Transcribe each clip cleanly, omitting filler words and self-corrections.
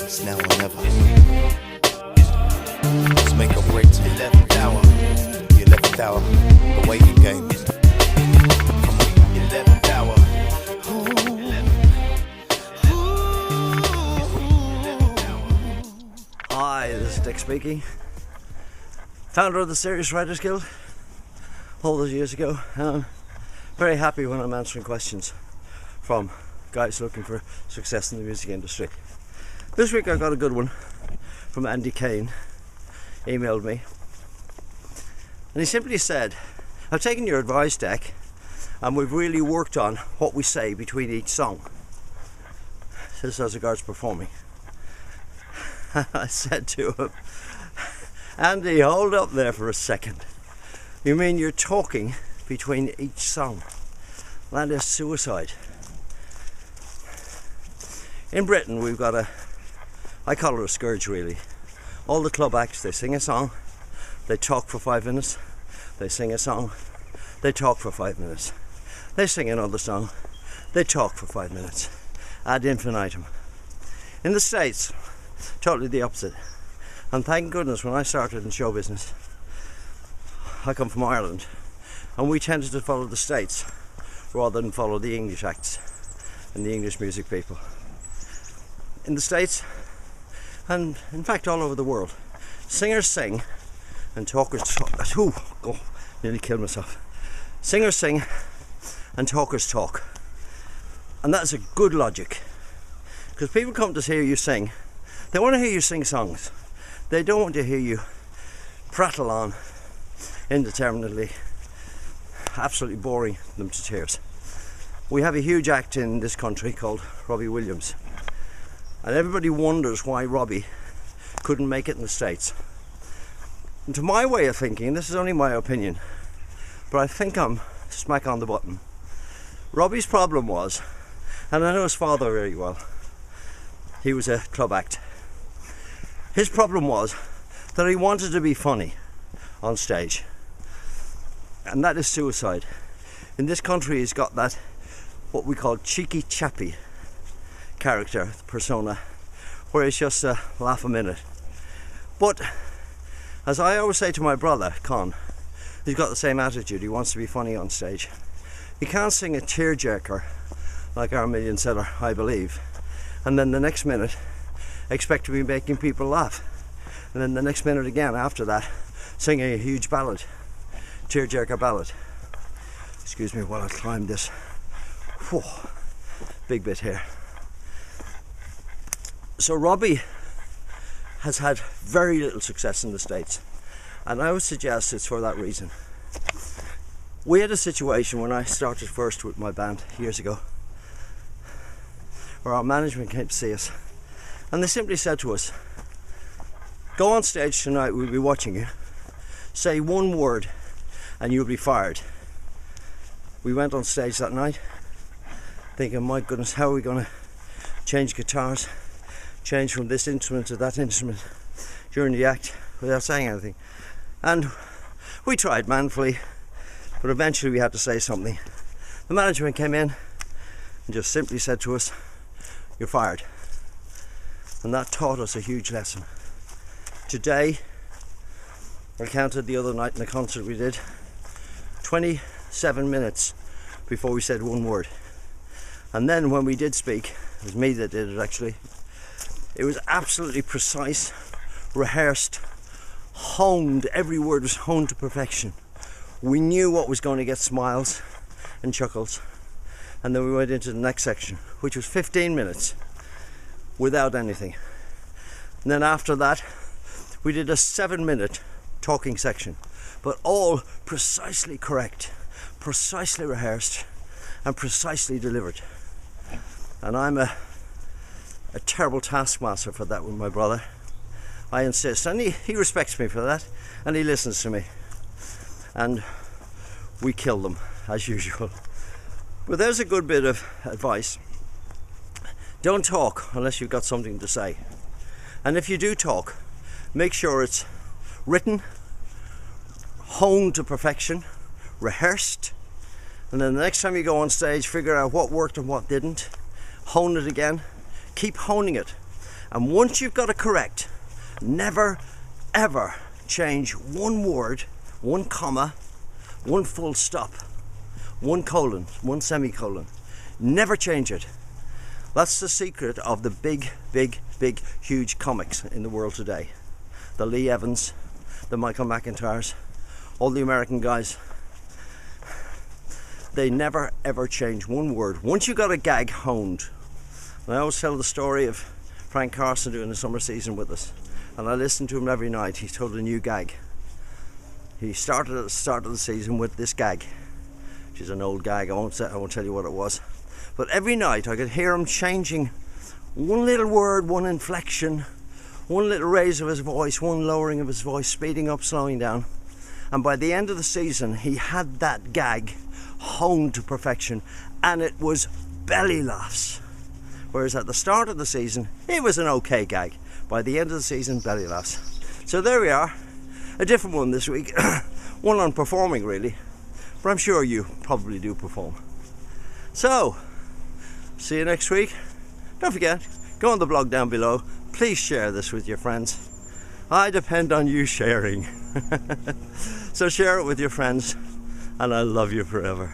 It's now or never. Let's make a break to the 11th hour. The 11th hour, the waiting game. Come on, the 11th hour. Hi, this is Dick speaking, founder of the Serious Writers Guild all those years ago. Very happy when I'm answering questions from guys looking for success in the music industry. This week I got a good one from Andy Kane, emailed me, and he simply said, I've taken your advice deck and we've really worked on what we say between each song. This as regards performing. I said to him, Andy, hold up there for a second. You mean you're talking between each song? That is suicide. In Britain we've got I call it a scourge really. All the club acts, they sing a song, they talk for 5 minutes, they sing a song, they talk for 5 minutes, they sing another song, they talk for 5 minutes, ad infinitum. In the States, totally the opposite. And thank goodness when I started in show business, I come from Ireland, and we tended to follow the States rather than follow the English acts and the English music people. In the States, and in fact all over the world, singers sing and talkers talk. Nearly killed myself. Singers sing and talkers talk. And that's a good logic, because people come to hear you sing. They want to hear you sing songs. They don't want to hear you prattle on indeterminately, absolutely boring them to tears. We have a huge act in this country called Robbie Williams, and everybody wonders why Robbie couldn't make it in the States. And to my way of thinking, this is only my opinion, but I think I'm smack on the button. Robbie's problem was, and I know his father very well, he was a club act. His problem was that he wanted to be funny on stage, and that is suicide. In this country he's got that, what we call cheeky chappy character, persona, where he's just a laugh a minute. But as I always say to my brother Con, he's got the same attitude. He wants to be funny on stage. He can't sing a tearjerker like our million seller I Believe, and then the next minute expect to be making people laugh, and then the next minute again after that singing a huge ballad, tearjerker ballad. Excuse me while I climb this. Whew, big bit here. So Robbie has had very little success in the States, and I would suggest it's for that reason. We had a situation when I started first with my band years ago, where our management came to see us, and they simply said to us, go on stage tonight, we'll be watching you, say one word and you'll be fired. We went on stage that night thinking, my goodness, how are we going to change guitars, change from this instrument to that instrument during the act without saying anything? And we tried manfully, but eventually we had to say something. The management came in and just simply said to us, you're fired. And that taught us a huge lesson. Today, I counted the other night in the concert we did, 27 minutes before we said one word. And then when we did speak, it was me that did it actually, it was absolutely precise, rehearsed, honed. Every word was honed to perfection. We knew what was going to get smiles and chuckles. And then we went into the next section, which was 15 minutes without anything. And then after that, we did a 7-minute talking section, but all precisely correct, precisely rehearsed, and precisely delivered. And I'm a terrible taskmaster for that with my brother. I insist, and he respects me for that, and he listens to me. And we kill them, as usual. But there's a good bit of advice. Don't talk unless you've got something to say. And if you do talk, make sure it's written, honed to perfection, rehearsed, and then the next time you go on stage, figure out what worked and what didn't, hone it again, keep honing it, And once you've got it correct, never ever change one word, one comma, one full stop, one colon, one semicolon. Never change it. That's the secret of the big, huge comics in the world today. The Lee Evans, the Michael McIntyres, all the American guys. They never ever change one word. Once you got a gag honed. And I always tell the story of Frank Carson doing the summer season with us. And I listen to him every night. He told a new gag. He started at the start of the season with this gag, which is an old gag. I won't tell you what it was. But every night I could hear him changing one little word, one inflection, one little raise of his voice, one lowering of his voice, speeding up, slowing down. And by the end of the season, he had that gag honed to perfection, and it was belly laughs. Whereas at the start of the season, it was an okay gag. By the end of the season, belly laughs. So there we are, a different one this week. One on performing, really. But I'm sure you probably do perform. So, see you next week. Don't forget, go on the blog down below. Please share this with your friends. I depend on you sharing. So share it with your friends, and I love you forever.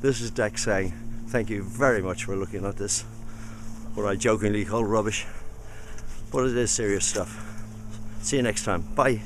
This is Dex saying thank you very much for looking at this, what I jokingly call rubbish, but it is serious stuff. See you next time. Bye.